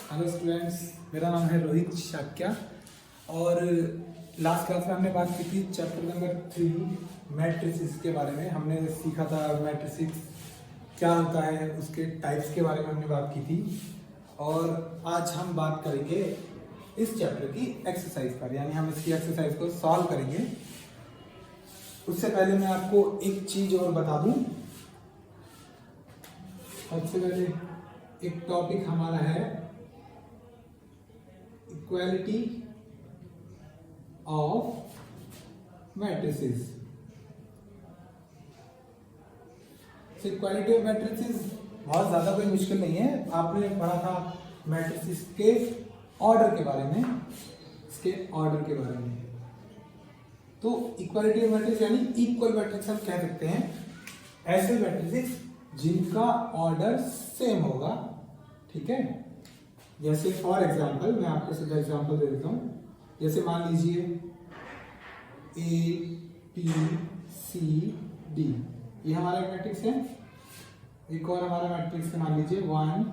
Hello students, मेरा नाम है रोहित शाक्या और लास्ट क्लास में हमने बात की थी चैप्टर नंबर 3 मैट्रिसेस के बारे में। हमने सीखा था मैट्रिसेस क्या होता है, उसके टाइप्स के बारे में हमने बात की थी। और आज हम बात करेंगे इस चैप्टर की एक्सरसाइज पर, यानी हम इसकी एक्सरसाइज को सॉल्व करेंगे। उससे पहले मैं आपको एक चीज और बता दूं। सबसे पहले एक टॉपिक हमारा है equality of matrices. Equality of matrices बहुत ज़्यादा कोई मुश्किल नहीं है। आपने पढ़ा था मैट्रिसेस के ऑर्डर के बारे में, इसके ऑर्डर के बारे में। तो इक्वालिटी ऑफ मैट्रिक्स यानी इक्वल मैट्रिक्स हम कह सकते हैं ऐसे मैट्रिसेस जिनका ऑर्डर सेम होगा। ठीक है, जैसे फॉर एग्जांपल मैं आपको सीधा एग्जांपल दे देता हूँ। जैसे मान लीजिए ए बी सी डी, ये हमारा मैट्रिक्स है। एक और हमारा मैट्रिक्स है, मान लीजिए 1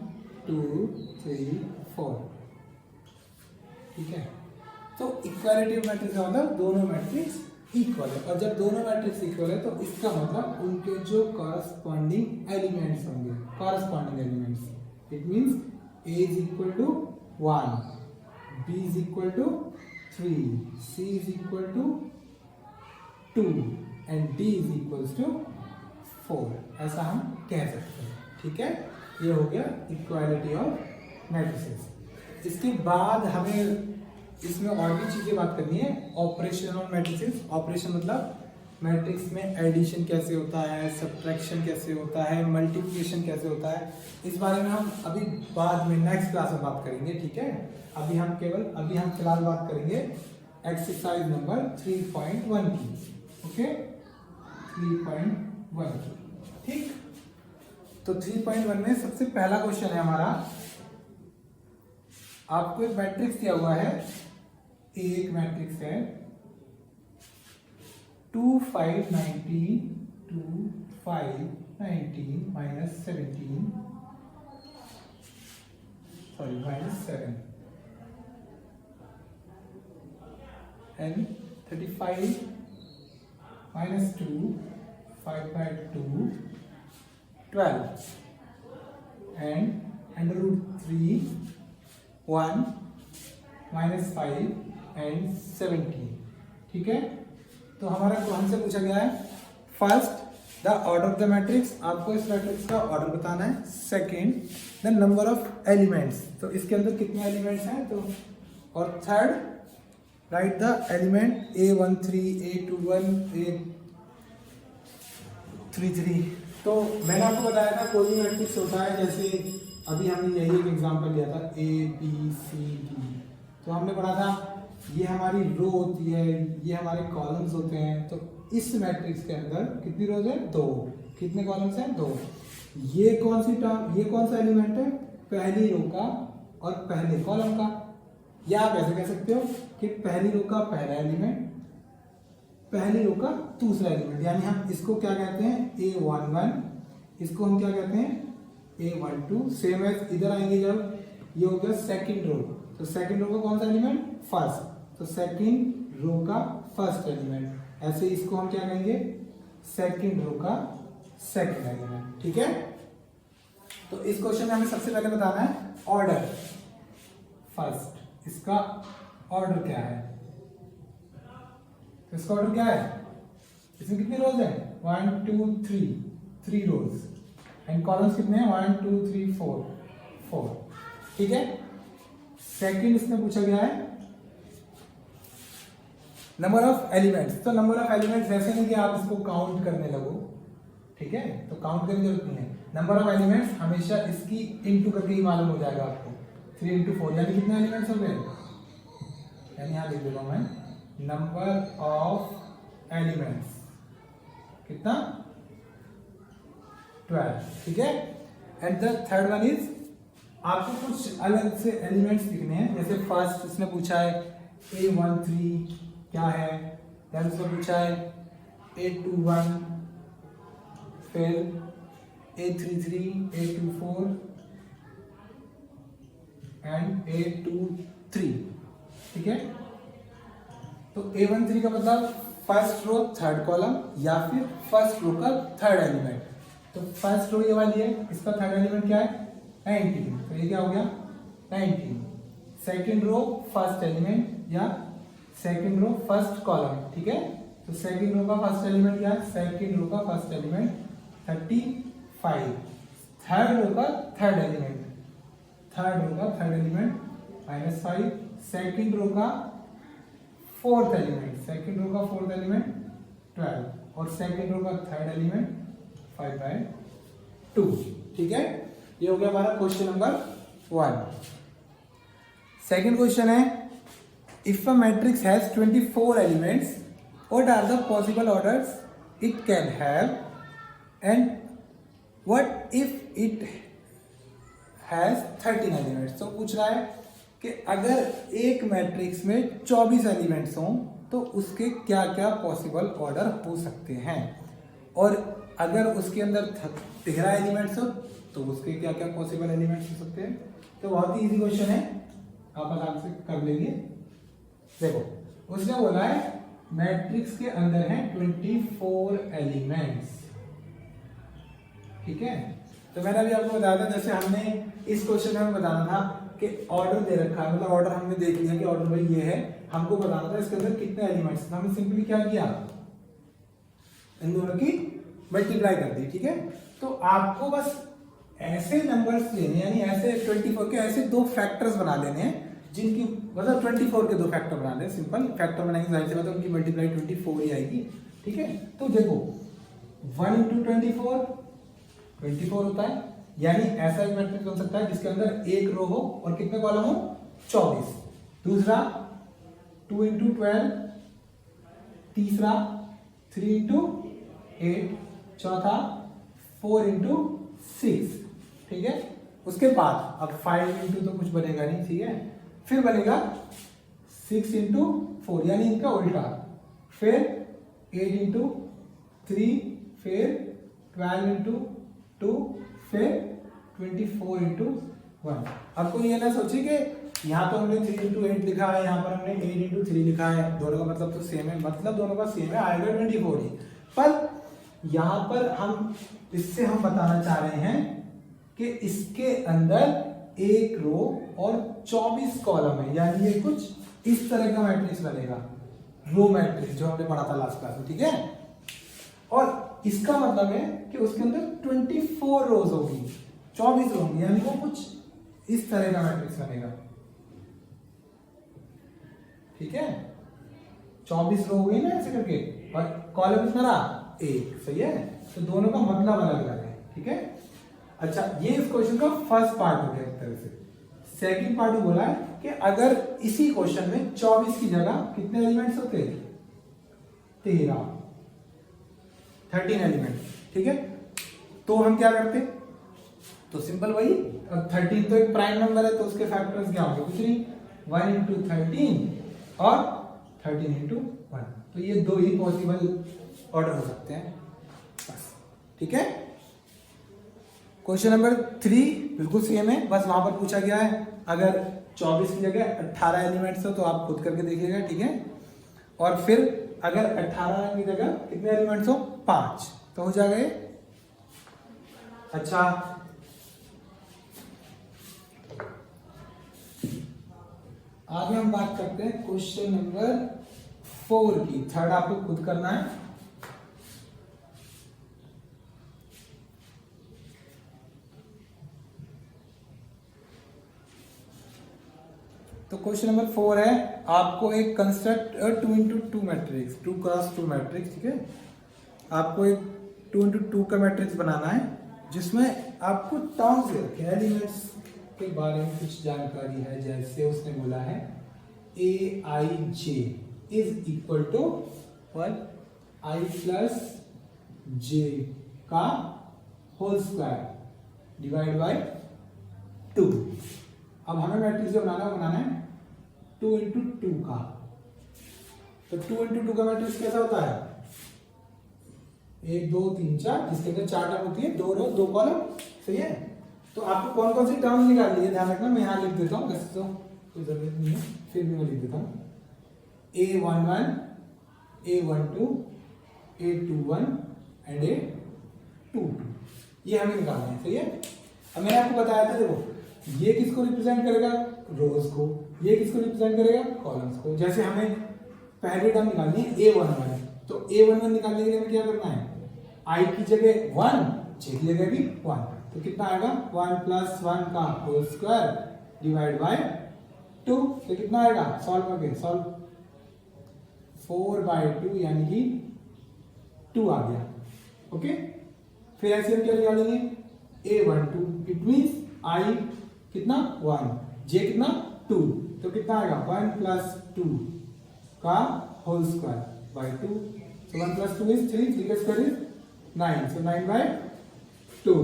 2 3 4। ठीक है, तो इक्वालिटी मैट्रिक्स का मतलब दोनों मैट्रिक्स इक्वल है। और जब दोनों मैट्रिक्स इक्वल है तो इसका मतलब उनके जो कॉरस्पॉन्डिंग एलिमेंट्स होंगे, corresponding elements, it means A is equal to 1, B is equal to 3, C is equal to 2 and D is equals to 4, ऐसा हम कह सकते हैं। ठीक है, ये हो गया इक्वालिटी ऑफ मैट्रिसेस। इसके बाद हमें इसमें और भी चीज़ें बात करनी है। Operation on matrices. ऑपरेशन मतलब मैट्रिक्स में एडिशन कैसे होता है, सब्ट्रैक्शन कैसे होता है, मल्टीप्लिकेशन कैसे होता है, इस बारे में हम अभी बाद में नेक्स्ट क्लास में बात करेंगे। ठीक है, अभी हम फिलहाल बात करेंगे एक्सरसाइज नंबर 3.1 की। ओके, 3.1 की। ठीक, तो 3.1 में सबसे पहला क्वेश्चन है हमारा। आपको एक मैट्रिक्स दिया हुआ है, एक मैट्रिक्स है 2 5 19 2 5 19 minus 17 minus 7 and 35 minus 2 5 by 2 12 and under root 3 1 minus 5 and 17। ठीक है, तो हमारा हमसे पूछा गया है first the order of the matrix. आपको इस मैट्रिक्स का ऑर्डर बताना है। Second the number of elements, तो इसके अंदर कितने एलिमेंट्स हैं। तो और third right the element A13 A21 A33। तो मैंने आपको बताया था कोई भी मैट्रिक्स होता है, जैसे अभी हमने यही एक एग्जांपल लिया था ABCD। तो हमने पढ़ा था ये हमारी रो होती है, ये हमारे कॉलम्स होते हैं। तो इस मैट्रिक्स के अंदर कितनी रोज है, 2। कितने कॉलम्स हैं, 2। ये कौन सा एलिमेंट है, पहली रो का और पहले कॉलम का। या आप ऐसे कह सकते हो कि पहली रो का पहला एलिमेंट, पहली रो का दूसरा एलिमेंट, यानी हम इसको क्या कहते हैं A11, इसको हम क्या कहते हैं A12। सेम एज इधर आएंगे जब ये हो गया सेकंड रो, तो सेकंड रो का कौन सा एलिमेंट, फर्स्ट, तो सेकंड रो का फर्स्ट एलिमेंट। ऐसे इसको हम क्या कहेंगे, सेकंड रो का सेकंड एलिमेंट। ठीक है, तो इस क्वेश्चन में हमें सबसे पहले बताना है ऑर्डर। फर्स्ट इसका ऑर्डर क्या है, तो इसका ऑर्डर क्या है, इसमें कितनी रोज है 1 2 3 रोज एंड कॉलम्स कितने हैं 1 2 3 4। ठीक है, सेकंड इसमें पूछा गया है नंबर ऑफ एलिमेंट्स। तो नंबर ऑफ एलिमेंट्स ऐसे नहीं कि आप इसको काउंट करने लगो। ठीक है, तो काउंट करने की जरूरत नहीं है। नंबर ऑफ एलिमेंट्स हमेशा इसकी इनटू करके ही मालूम हो जाएगा आपको। 3 into 4 यानी कितने एलिमेंट्स हो गए, यानी यहाँ लिख देता हूँ मैं नंबर ऑफ एलिमेंट्स कितना 12। ठीक है, and the third one is आपको कुछ अलग से एलिमेंट्स लिखने हैं। जैसे फर्स्ट इसने पूछा है A13 क्या है, देन इसने पूछा है A21, फिर A33, A24 एंड A23, ठीक है। तो A13 का मतलब फर्स्ट रो थर्ड कॉलम या फिर फर्स्ट रो का थर्ड एलिमेंट। तो फर्स्ट रो ये वाली है, इसका थर्ड एलिमेंट क्या है 19, तो ये क्या हो गया 19। सेकंड रो फर्स्ट एलिमेंट या सेकंड रो फर्स्ट कॉलम, ठीक है। तो सेकंड रो का फर्स्ट एलिमेंट क्या है, सेकंड रो का फर्स्ट एलिमेंट 35। थर्ड रो का थर्ड एलिमेंट -5। सेकंड रो का फोर्थ एलिमेंट 12 और सेकंड रो का थर्ड एलिमेंट 5/2, ठीक है। ये हो गया हमारा क्वेश्चन नंबर 1। सेकंड क्वेश्चन है, if a matrix has 24 elements what are the possible orders it can have and what if it has 13 elements. तो पूछ रहा है कि अगर एक मैट्रिक्स में 24 एलिमेंट्स हों तो उसके क्या क्या पॉसिबल ऑर्डर हो सकते हैं, और अगर उसके अंदर 13 एलिमेंट्स हो तो उसके क्या क्या पॉसिबल एलिमेंट्स हो सकते हैं। तो बहुत ही इजी क्वेश्चन है, आप आराम से कर लेंगे। देखो उसने बोला है मैट्रिक्स के अंदर है 24 एलिमेंट्स, ठीक है। तो मैंने अभी आपको बताया था, जैसे हमने इस क्वेश्चन में बताना था कि ऑर्डर दे रखा है, मतलब ऑर्डर हमने देख लिया कि ऑर्डर भाई ये है, हमको बताना था इसके अंदर कितने एलिमेंट्स। तो हमने सिंपली क्या किया, इन दोनों की मल्टीप्लाई कर दी, ठीक है। तो आपको बस ऐसे नंबर्स लेने, यानी ऐसे 24 के ऐसे दो फैक्टर्स बना लेने हैं जिनकी मतलब 24 के दो फैक्टर बना लें। सिंपल फैक्टर बनाएंगे, जाहिर सी बात है उनकी मल्टीप्लाई 24 ही आएगी, ठीक है। तो देखो 1 × 24 होता है, यानी ऐसा एक मैट्रिक्स बन सकता है जिसके अंदर एक रो हो और कितने कॉलम हो 24। दूसरा 2 × 12, तीसरा 3 × 8, चौथा 4 × 6, ठीक है। उसके बाद अब 5 × तो कुछ बनेगा नहीं, ठीक है। फिर बनेगा 6 × 4, यानी इनका उल्टा, फिर 8 × 3, फिर 12 × 2, फिर 24 × 1। अब कोई ये ना सोचे कि यहाँ तो हमने 3 × 8 लिखा है, यहाँ पर हमने 8 × 3 लिखा है, दोनों का मतलब तो सेम है, मतलब दोनों का सेम है, आएगा 24 ही। पर यहाँ पर हम इससे हम बताना चाह रहे हैं कि इसके अंदर एक रो और 24 कॉलम है, यानी ये कुछ इस तरह का मैट्रिक्स बनेगा, रो मैट्रिक्स जो हमने पढ़ा था लास्ट क्लास में, ठीक है। और इसका मतलब है कि उसके अंदर 24 रोज होगी, 24 रो होंगी, यानी वो कुछ इस तरह का मैट्रिक्स बनेगा, ठीक है। 24 रो हो गई ना ऐसे करके, और कॉलम कितना रहा 1, सही है। तो दोनों का मतलब अलग अलग है, ठीक है। अच्छा, ये इस क्वेश्चन का फर्स्ट पार्ट हो गया एक तरह से। सेकंड पार्ट बोला है कि अगर इसी क्वेश्चन में 24 की जगह कितने एलिमेंट्स होते, 13 एलिमेंट, ठीक है। तो हम क्या करते, तो सिंपल वही, 13 तो एक प्राइम नंबर है तो उसके फैक्टर्स क्या होंगे, कुछ नहीं, 1 × 13 और 13 × 1। तो ये दो ही पॉसिबल ऑर्डर हो सकते हैं बस, ठीक है। क्वेश्चन नंबर 3 बिल्कुल सेम है, बस वहां पर पूछा गया है अगर 24 की जगह 18 एलिमेंट्स हो तो आप खुद करके देखिएगा, ठीक है। और फिर अगर 18 की जगह कितने एलिमेंट्स हो 5, तो हो जाएगा ये। अच्छा, आगे हम बात करते हैं क्वेश्चन नंबर 4 की। थर्ड आपको खुद करना है। तो क्वेश्चन नंबर 4 है, आपको एक कंस्ट्रक्ट 2 × 2 मैट्रिक्स, 2 × 2 मैट्रिक्स, ठीक है। आपको एक 2 × 2 का मैट्रिक्स बनाना है जिसमें आपको टर्म्स दे रखे हैं, एलिमेंट्स के बारे में कुछ जानकारी है। जैसे उसने बोला है Aij is equal to I + j का होल स्क्वायर डिवाइड बाय 2। अब हमें मैट्रिक्स जो बनाना है 2 × 2 का। तो 2 × 2 का मैट्रिक्स कैसा होता है, 1 2 3 4, जिसके अंदर 4 टर्म होती है, 2 रो 2 कॉलम, सही है। तो आपको कौन कौन सी टर्म निकालनी है ध्यान रखना, मैं यहाँ लिख देता हूँ, वैसे तो कोई जरूरत नहीं है, फिर भी मैं लिख देता हूँ। A11, A12, A21 and A22, ये हमें निकालना है, सही है। अब मैंने आपको बताया था, देखो ये किसको रिप्रेजेंट करेगा, रोज को, ये किसको रिप्रेजेंट करेगा, कॉलम्स को। जैसे हमें पहली टर्म निकालनी है A11, तो A11 निकालने के लिए हमें क्या करना है, I की जगह 1, J की जगह भी 1, तो कितना आएगा 1 + 1 का होल स्क्वायर डिवाइड बाय 2, तो कितना आएगा, सॉल्व करके सॉल्व 4/2 यानी कि 2 आ गया। ओके, फिर ऐसे हम क्या निकालेंगे, A12 इट मींस I कितना 1, J कितना 2, तो कितना आएगा 1 + 2 का whole square by 2, so 1 + 2 is 3, 3 का स्क्वायर इज 9, so 9/2।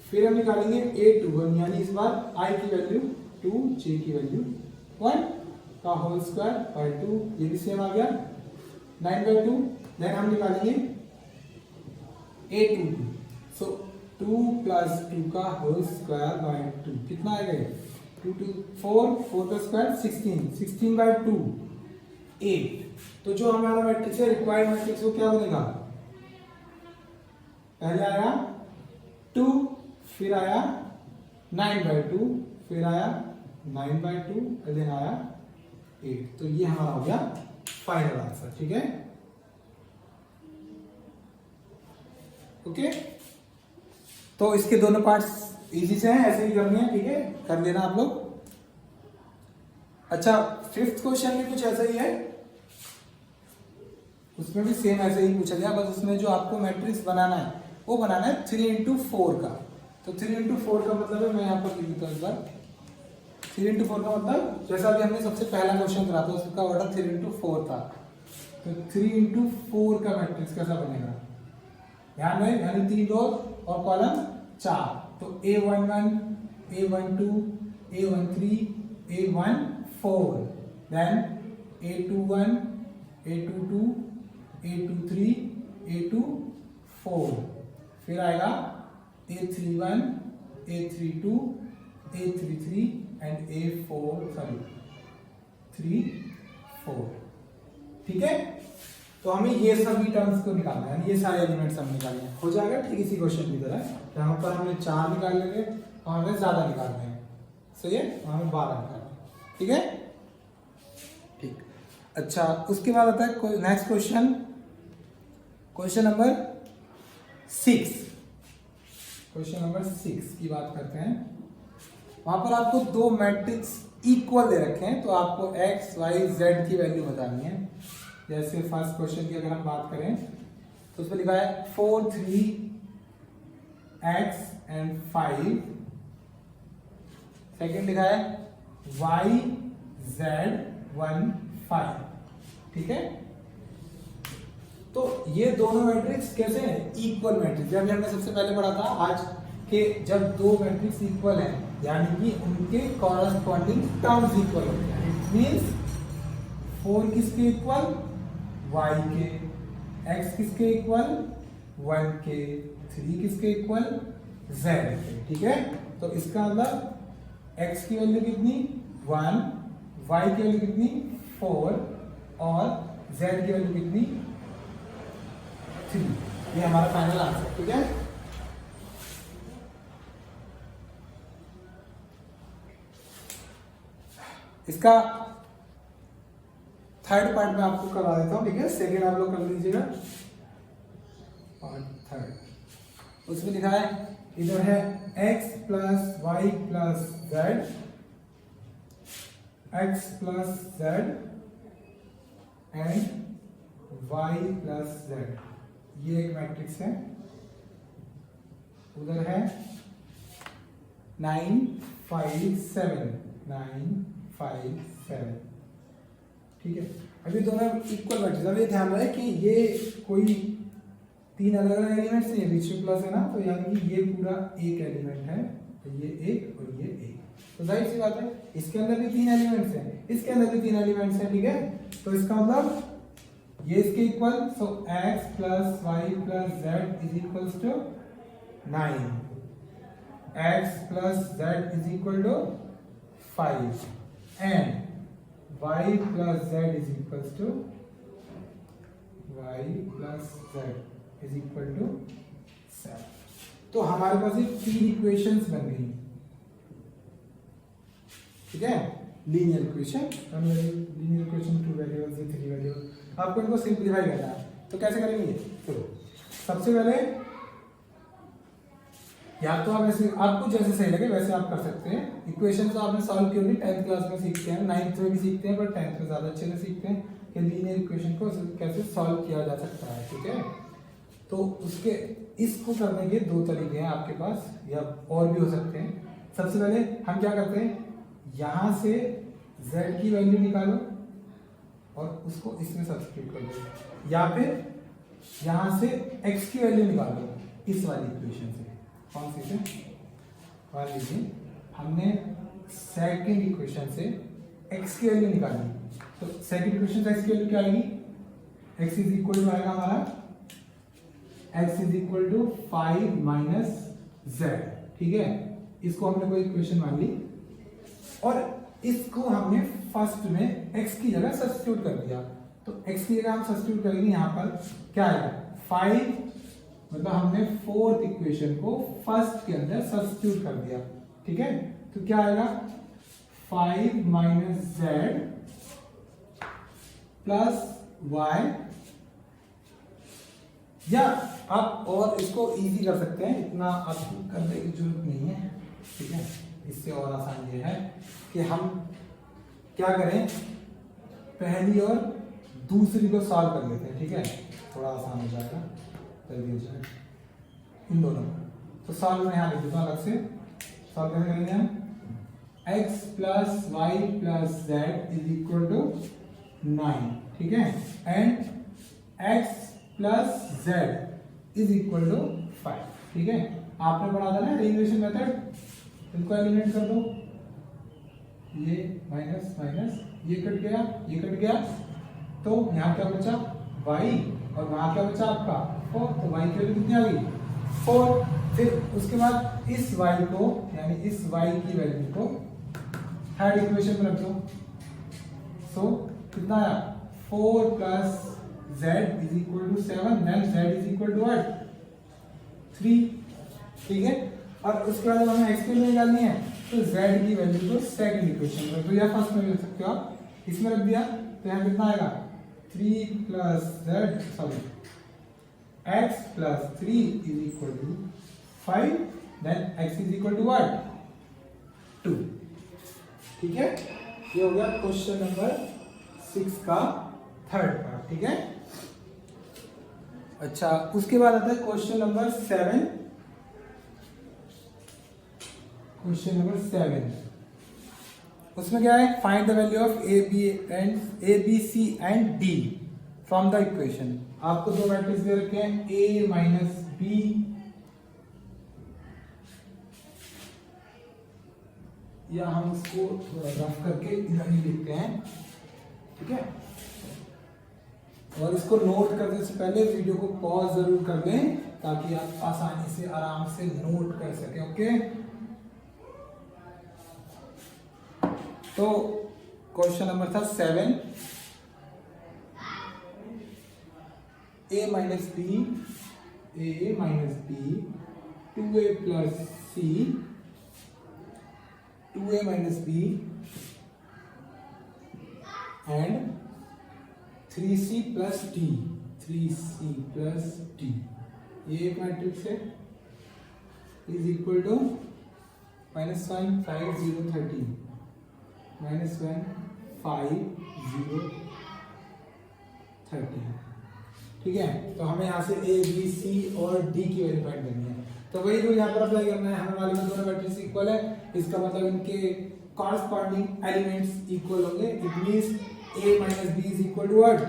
फिर हम निकालेंगे A21 यानी इस बार I की वैल्यू 2, J की वैल्यू 1 का होल स्क्वायर बाय 2, ये भी सेम आ गया 9/2। देन हम निकालेंगे A22, सो 2 + 2 का होल स्क्वायर बाय 2, कितना आएगा 2 2 4, 4 का स्क्वायर 16, 16/2 8। तो जो हमारा मैट्रिक्स है रिक्वायर्ड मैट्रिक्स वो क्या बनेगा, पहले आया 2, फिर आया 9/2, फिर आया 9/2, देन आया 8। तो ये हमारा हो गया फाइनल आंसर, ठीक है। ओके, तो इसके दोनों पार्ट्स इजी से हैं, ऐसे ही करने हैं, ठीक है, कर लेना आप लोग। अच्छा, 5th क्वेश्चन भी कुछ ऐसा ही है, उसमें भी सेम ऐसे ही पूछा गया, बस उसमें जो आपको मैट्रिक्स बनाना है वो बनाना है 3 × 4 का। तो 3 × 4 का मतलब है, मैं यहाँ पर लिख देता हूँ इस बार, 3 × 4 का मतलब जैसा कि हमने सबसे पहला क्वेश्चन करा था उसका ऑर्डर 3 × 4 था, तो 3 × 4 का मैट्रिक्स कैसा बनेगा, ध्यान में, यानी 3 रो और कॉलम 4, तो A11, A12, A13, A14, then A21, A22, A23, A24, फिर आएगा A31, A32, A33 and A34, ठीक है। तो हमें ये सभी टर्म्स को निकालना है, यानी ये सारे एलिमेंट्स हम निकालने हैं, हो जाएगा ठीक इसी क्वेश्चन की तरह। यहाँ पर हमने 4 निकाल लेंगे और हमें ज्यादा निकालने हैं, सही है, हमें 12 निकालने हैं, ठीक है, ठीक। अच्छा, उसके बाद आता है next question, question number 6। Question number 6 की बात करते हैं। वहां पर आपको 2 मैट्रिक्स इक्वल दे रखे हैं, तो आपको x, y, z की वैल्यू बतानी है। जैसे फर्स्ट क्वेश्चन की अगर हम बात करें तो उसमें लिखा है 4 3 x एंड 5, सेकेंड लिखा है y z 1 5, ठीक है। तो ये दोनों मैट्रिक्स कैसे हैं, इक्वल मैट्रिक्स। जब हमने सबसे पहले पढ़ा था आज के, जब 2 मैट्रिक्स इक्वल हैं यानी कि उनके कॉरस्पॉन्डिंग टर्म्स इक्वल होते हैं, इट मींस 4 किसके इक्वल, y के, x किसके इक्वल, 1 के, 3 किसके इक्वल, z के, ठीक है। तो इसका मतलब x की वैल्यू कितनी 1, y की वैल्यू कितनी 4 और z की वैल्यू कितनी 3। ये हमारा फाइनल आंसर, ठीक है। इसका थर्ड पार्ट में आपको करवा देता हूं, ठीक है, सेकेंड आप लोग कर लीजिएगा। पार्ट थर्ड, उसमें लिखा है, इधर है x + y + z, x + z and y + z, ये एक मैट्रिक्स है। उधर है 9 5 7, 9 5 7, ठीक है। अभी दोनों इक्वल मैट्रिक्स, अब ये ध्यान रहे कि ये कोई 3 अलग अलग एलिमेंट्स नहीं है, बीच में प्लस है ना, तो यानी कि ये पूरा एक एलिमेंट है, तो ये एक और ये एक, तो जाहिर सी बात है इसके अंदर भी 3 एलिमेंट्स हैं, इसके अंदर भी 3 एलिमेंट्स हैं, ठीक है। तो इसका मतलब ये इसके equal, so x + y + z = 9, x plus z is equal to 5 and y plus z is equals to y plus z is equal to 7। तो हमारे पास ये 3 इक्वेशंस बन गई, ठीक है, linear equation, linear equation 2 variables या 3 वेरिएबल। आपको इनको सिंप्लीफाई करना है, तो कैसे करेंगे? चलो सबसे पहले या तो आप ऐसे, आपको जैसे सही लगे वैसे आप कर सकते हैं। इक्वेशन तो आपने सॉल्व की होगी, 10th क्लास में सीखते हैं, 9th में भी सीखते हैं, पर 10th में ज्यादा अच्छे से सीखते हैं कि लीनियर इक्वेशन को कैसे सॉल्व किया जा सकता है, ठीक है। तो उसके इसको करने के 2 तरीके हैं आपके पास, या और भी हो सकते हैं। सबसे पहले हम क्या करते हैं, यहां से z की वैल्यू निकालो और उसको इसमें सब्स्टिट्यूट कर दो, या फिर यहां से x की वैल्यू निकालो इस वाली इक्वेशन से। कौन सी से? मान लीजिए हमने सेकंड इक्वेशन से x की वैल्यू निकाली, तो सेकंड इक्वेशन से x की वैल्यू क्या आएगी? x इज इक्वल टू आएगा हमारा x is equal to 5 minus z, ठीक है। इसको हमने कोई इक्वेशन मान ली और इसको हमने फर्स्ट में x की जगह सब्स्टिट्यूट कर दिया, तो x की जगह हम सब्स्टिट्यूट करेंगे, यहाँ पर क्या आएगा 5, मतलब हमने फोर्थ इक्वेशन को फर्स्ट के अंदर सब्स्टिट्यूट कर दिया, ठीक है। तो क्या आएगा 5 माइनस z प्लस y, या आप और इसको इजी कर सकते हैं, इतना आपको करने की जरूरत नहीं है, ठीक है। इससे और आसान ये है कि हम क्या करें, पहली और दूसरी को सॉल्व कर लेते हैं, ठीक है, थोड़ा आसान हो जाएगा, जल्दी हो जाएगा इन दोनों। तो सॉल्व में यहाँ लिख देता हूँ अलग से, सॉल्व कैसे करेंगे हम, x plus y plus z is equal to 9, ठीक है, and x plus z is equal to 5, ठीक है। आपने पढ़ा था ना डेरिवेशन मेथड, इनको एलिमिनेट कर दो, ये माइनस माइनस, ये कट गया, ये कट गया, तो यहाँ क्या बचा y और वहां क्या बचा आपका 4, तो y की वैल्यू कितनी आ गई 4। फिर उसके बाद इस y को, यानी इस y की वैल्यू को थर्ड इक्वेशन में रख दो, सो कितना आया 4 plus z is equal to 7, then z is equal to 3, ठीक है। और उसके बाद हमें x की वैल्यू निकालनी है, तो z की वैल्यू को सेकंड इक्वेशन में रख दो, या फर्स्ट में भी रख सकते हो आप, इसमें रख दिया तो यहाँ कितना आएगा 3 plus z, sorry x plus 3 is equal to 5, then x is equal to 2, ठीक है। ये हो गया क्वेश्चन नंबर 6 का थर्ड पार्ट, ठीक है। अच्छा, उसके बाद आता है क्वेश्चन नंबर 7। क्वेश्चन नंबर 7, उसमें क्या है, find the value of A B C and D from the equation. आपको दो मैट्रिक्स दे रखे हैं a माइनस बी, या हम इसको रफ करके इधर ही लिखते हैं, ठीक है। और इसको नोट करने से पहले वीडियो को पॉज जरूर कर दें ताकि आप आसानी से आराम से नोट कर सकें, ओके। तो क्वेश्चन नंबर था 7, a minus B 2a plus C 2a minus B and 3c plus D, 3c plus D, ये एक मैट्रिक्स है, इज इक्वल टू -1 5 0 13, -1 5 0 13, ठीक है। तो हमें यहाँ से a b c और d की वैल्यू फाइंड करनी है, तो वही रूल यहाँ पर अप्लाई करना है। हमें वाले में दोनों मैट्रिक्स इक्वल है, इसका मतलब इनके कॉरस्पॉन्डिंग एलिमेंट्स इक्वल होंगे। It means a minus b is equal to what?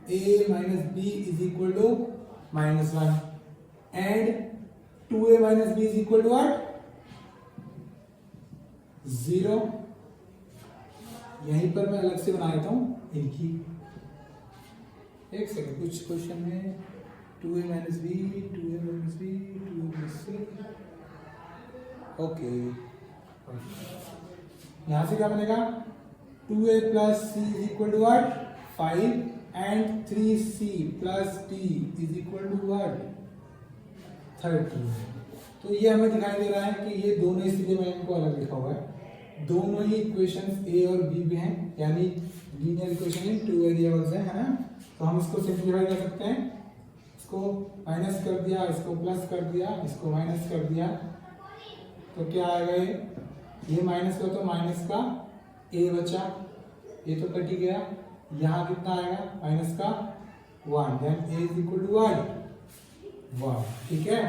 a minus b is equal to -1 and 2a minus b is equal to what? 0। यहीं पर मैं अलग से बना देता हूँ इनकी, एक सेकंड, कुछ क्वेश्चन में 2a minus b 2a minus b 2a minus c okay, यहाँ से क्या बनेगा 2a plus C is equal to what 5 and 3c plus d is equal to what 13। तो ये हमें दिखाई दे रहा है कि ये दोनों, इसलिए मैंने इनको अलग लिखा हुआ है, दोनों ही इक्वेशंस a और b में हैं, यानी linear equation in two variables है ना। तो हम इसको सिंप्लीफाई कर सकते हैं, इसको माइनस कर दिया, इसको प्लस कर दिया, इसको माइनस कर दिया, तो क्या आएगा ये माइनस का तो माइनस का a बचा, ये तो कट ही गया, यहाँ कितना आएगा माइनस का 1, then a is equal to 1, ठीक है,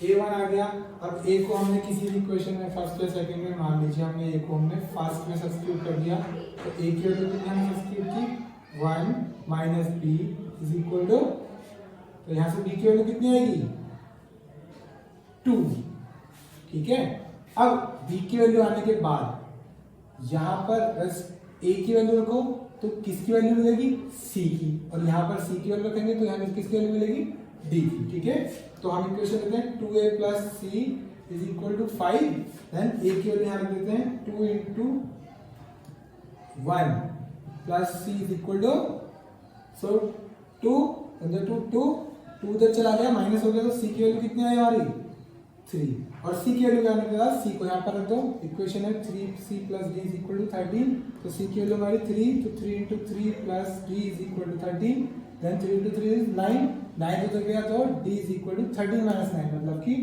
a1 आ गया। अब a को हमने किसी भी इक्वेशन में फर्स्ट या सेकंड में, मान लीजिए हमने a को हमने फर्स्ट में सब्स्टिट्यूट कर दिया, तो a की वैल्यू कितनी हमने सब्स्टिट्यूट की 1 माइनस b इज इक्वल टू, तो यहाँ से b की वैल्यू कितनी आएगी 2, ठीक है। अब b की वैल्यू आने के बाद यहाँ पर बस a की वैल्यू रखो तो किसकी वैल्यू मिलेगी c की, और यहाँ पर c की वैल्यू रखेंगे तो यहाँ पर किसकी वैल्यू मिलेगी d की, ठीक है। तो हम इक्वेशन लेते हैं 2a plus c is equal to 5, then a की वैल्यू यहाँ रख देते हैं 2 into 1 plus c is equal to, so 2 उधर चला गया, माइनस हो गया, तो c की वैल्यू कितनी आई हमारी 3, और c की वैल्यू क्या आने के बाद c को यहाँ पर रख दो, इक्वेशन है 3c plus d is equal to 13, तो c की वैल्यू हमारी 3, तो 3 into 3 plus d is equal to 13, then 3 into 3 is 9 उधर गया तो d इज इक्वल टू 13 माइनस 9 मतलब कि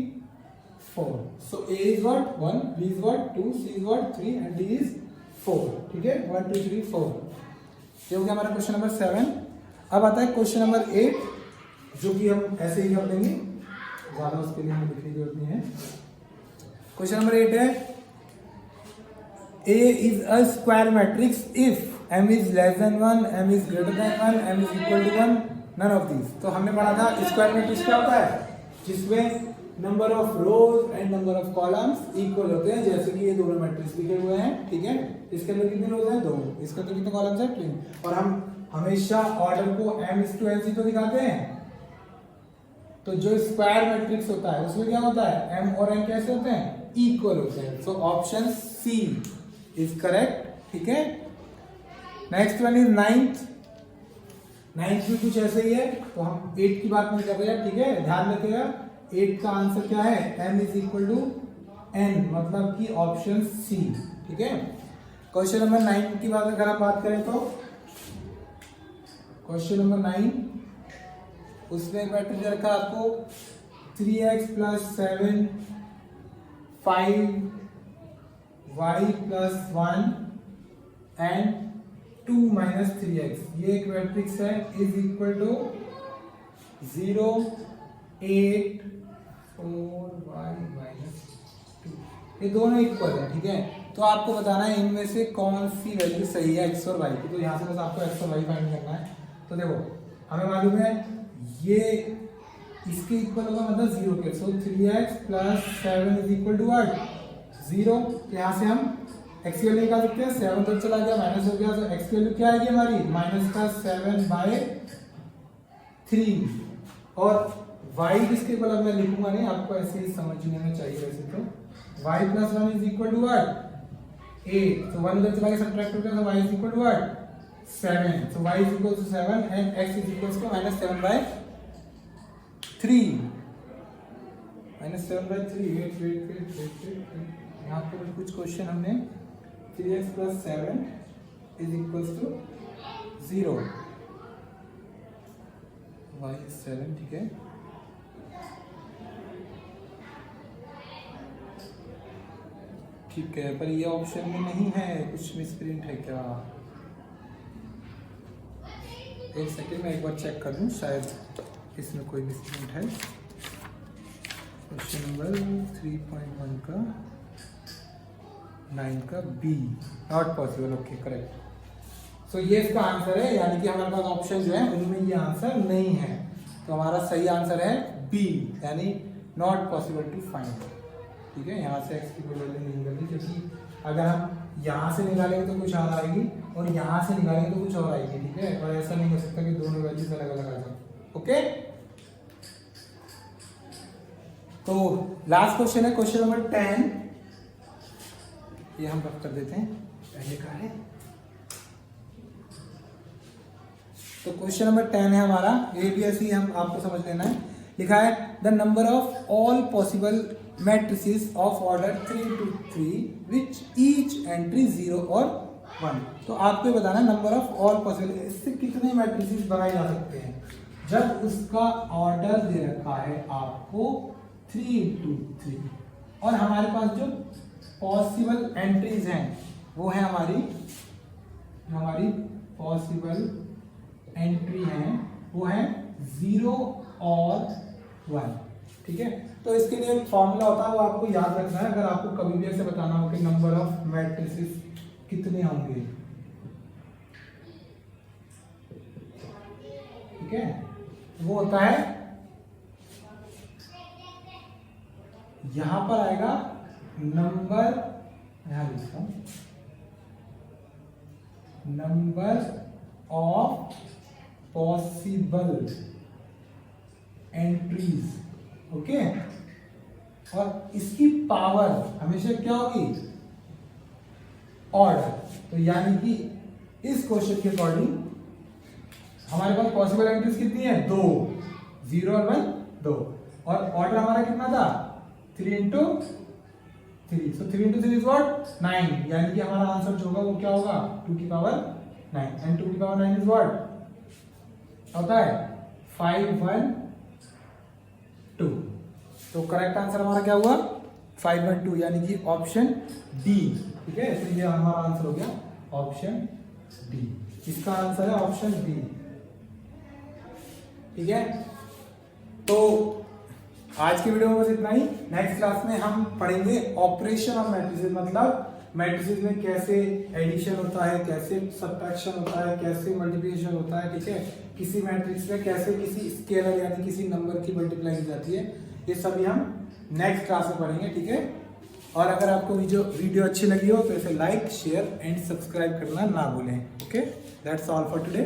4, so a is what 1, b is what 2, c is what 3 and d is 4, ठीक है, 1 2 3 4। ये हो गया हमारा क्वेश्चन नंबर 7। अब आता है क्वेश्चन नंबर 8, जो कि हम ऐसे ही कर लेंगे, ज्यादा उसके लिए हमें लिखने की जरूरत नहीं है। क्वेश्चन नंबर 8 है, A is a square matrix if m is less than 1, m is greater than 1, m is equal to 1, none of these। तो हमने पढ़ा था स्क्वायर मैट्रिक्स क्या होता है, जिसमें number of rose and number of columns equal होते हैं, जैसे कि ये दोनों मैट्रिक्स लिखे हुए हैं, ठीक है। इसके अंदर कितने रोज हैं 2, इसके अंदर कितने कॉलम्स हैं 3, और हम हमेशा ऑर्डर को m/n तो दिखाते हैं। तो जो स्क्वायर मैट्रिक्स होता है उसमें क्या होता है m और n कैसे होते हैं इक्वल होते हैं, so option C is correct, ठीक है। नेक्स्ट वन इज नाइन्थ भी कुछ ऐसे ही है, तो हम 8 की बात नहीं कर रहे हैं, ठीक है, ध्यान रखिएगा 8 का आंसर क्या है m is equal to n, मतलब कि ऑप्शन सी, ठीक है। क्वेश्चन नंबर 9 की बात अगर हम बात करें तो क्वेश्चन नंबर 9, उसमें एक मैट्रिक्स रखा आपको 3x plus 7 5 y plus 1 and 2 minus 3x, ये एक मैट्रिक्स है, is equal to 0 8 4 y minus 2, ये दोनों इक्वल है, ठीक है। तो आपको बताना है इनमें से कौन सी वैल्यू सही है x और y की, तो यहाँ से बस आपको x और y फाइंड करना है। तो देखो हमें मालूम है ये इसके इक्वल होगा मतलब 0 के, so 3x plus 7 is equal to what 0, यहाँ से हम x की वैल्यू निकाल सकते हैं, 7 तो चला गया माइनस हो गया, तो x की वैल्यू क्या आएगी हमारी माइनस का 7/3, और y किसके इक्वल अब मैं लिखूंगा नहीं, आपको ऐसे ही समझने में चाहिए वैसे तो, y plus 1 is equal to what 8, तो 1 इधर चला गया सब्ट्रैक्ट हो गया, तो y is equal to what 7, so y is equal to 7 and x is equal to minus 7/3, minus 7/3, wait, यहाँ पर कुछ क्वेश्चन हमने 3x plus 7 is equals to 0, y is 7, ठीक है। ठीक है, पर ये ऑप्शन में नहीं है, कुछ मिसप्रिंट है क्या, एक सेकेंड में एक बार चेक कर लूँ, शायद इसमें कोई मिसप्रिंट है। क्वेश्चन नंबर 3.1 का 9 का B, not possible, okay correct. So ये इसका आंसर है, यानी कि हमारे पास ऑप्शन जो है उनमें ये आंसर नहीं है, तो हमारा सही आंसर है बी, यानी नॉट पॉसिबल टू फाइंड, ठीक है। यहाँ से एक्स की कोई वैल्यू नहीं निकलती, क्योंकि अगर हम यहाँ से निकालेंगे तो कुछ और आएगी और यहाँ से निकालेंगे तो कुछ और आएगी, ठीक है, और ऐसा नहीं हो सकता कि दोनों वैल्यूज अलग अलग आ जाए, ओके। तो लास्ट क्वेश्चन है क्वेश्चन नंबर 10, ये हम रफ कर देते हैं, पहले का है। तो क्वेश्चन नंबर 10 है हमारा, ये भी ऐसे ही हम आपको समझ लेना है। लिखा है the number of all possible matrices of order 3 to 3 which each entry 0 और 1। तो आपको बताना नंबर ऑफ ऑल पॉसिबल, इससे कितने मैट्रिसेस बनाए जा सकते हैं जब उसका ऑर्डर दे रखा है आपको 3 to 3, और हमारे पास जो पॉसिबल एंट्रीज हैं वो है हमारी पॉसिबल एंट्री हैं वो है 0 और 1। ठीक है, तो इसके लिए एक फॉर्मूला होता है, वो आपको याद रखना है अगर आपको कभी भी ऐसे बताना हो कि नंबर ऑफ मैट्रिसेस कितने होंगे। ठीक है, वो होता है, यहां पर आएगा नंबर, यहां लिखता हूं, number of possible entries. Okay, और इसकी पावर हमेशा क्या होगी, ऑर्डर। तो यानी कि इस क्वेश्चन के अकॉर्डिंग हमारे पास पॉसिबल एंट्रीज कितनी है, 2, 0 और 1, 2, और ऑर्डर हमारा कितना था 3 into 3। So 3 into 3 is what 9, यानी कि हमारा आंसर जो होगा वो क्या होगा 2 की पावर 9, एंड 2 की पावर 9 इज व्हाट होता है 5, 1, 2। तो करेक्ट आंसर हमारा क्या हुआ 5, 1, 2, यानी कि ऑप्शन डी। ठीक है, इसलिए हमारा आंसर हो गया ऑप्शन डी। इसका आंसर है ऑप्शन डी। ठीक है, तो आज की वीडियो में बस इतना ही। नेक्स्ट क्लास में हम पढ़ेंगे ऑपरेशन ऑफ मैट्रिसेस, मतलब मैट्रिसेस में कैसे एडिशन होता है, कैसे सब्ट्रैक्शन होता है, कैसे मल्टीप्लिकेशन होता है। ठीक है, किसी मैट्रिक्स में कैसे किसी स्केलर यानी किसी नंबर की मल्टीप्लाई की जाती है, ये सभी हम नेक्स्ट क्लास में पढ़ेंगे। ठीक है, और अगर आपको वीडियो अच्छी लगी हो तो इसे लाइक, शेयर एंड सब्सक्राइब करना ना भूलें। Okay, that's all for today.